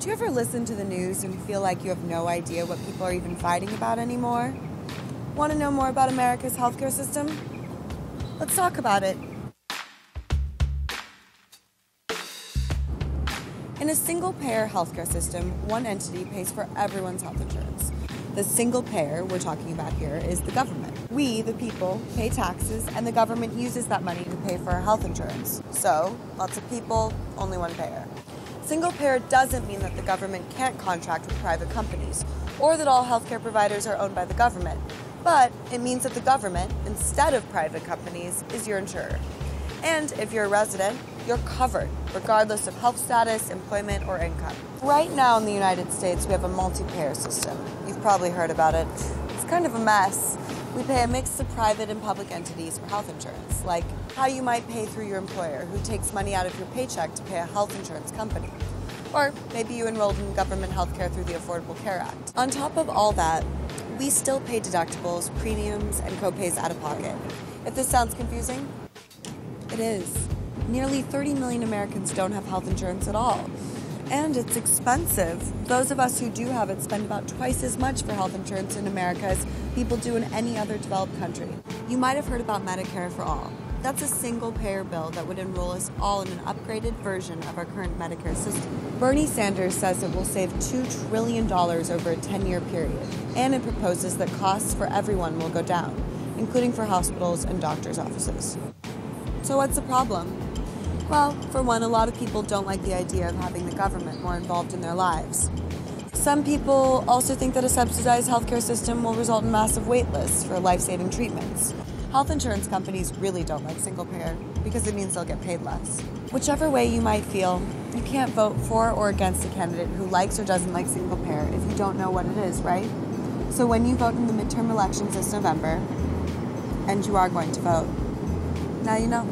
Do you ever listen to the news and feel like you have no idea what people are even fighting about anymore? Want to know more about America's healthcare system? Let's talk about it. In a single-payer healthcare system, one entity pays for everyone's health insurance. The single payer we're talking about here is the government. We, the people, pay taxes, and the government uses that money to pay for our health insurance. So, lots of people, only one payer. Single payer doesn't mean that the government can't contract with private companies, or that all healthcare providers are owned by the government. But it means that the government, instead of private companies, is your insurer. And if you're a resident, you're covered, regardless of health status, employment, or income. Right now in the United States, we have a multi-payer system. You've probably heard about it. It's kind of a mess. We pay a mix of private and public entities for health insurance, like how you might pay through your employer, who takes money out of your paycheck to pay a health insurance company. Or maybe you enrolled in government health care through the Affordable Care Act. On top of all that, we still pay deductibles, premiums, and co-pays out of pocket. If this sounds confusing, it is. Nearly 30 million Americans don't have health insurance at all. And it's expensive. Those of us who do have it spend about twice as much for health insurance in America as people do in any other developed country. You might have heard about Medicare for All. That's a single-payer bill that would enroll us all in an upgraded version of our current Medicare system. Bernie Sanders says it will save $2 trillion over a 10-year period, and it proposes that costs for everyone will go down, including for hospitals and doctors' offices. So what's the problem? Well, for one, a lot of people don't like the idea of having the government more involved in their lives. Some people also think that a subsidized healthcare system will result in massive wait lists for life-saving treatments. Health insurance companies really don't like single-payer because it means they'll get paid less. Whichever way you might feel, you can't vote for or against a candidate who likes or doesn't like single-payer if you don't know what it is, right? So when you vote in the midterm elections this November, and you are going to vote, now you know.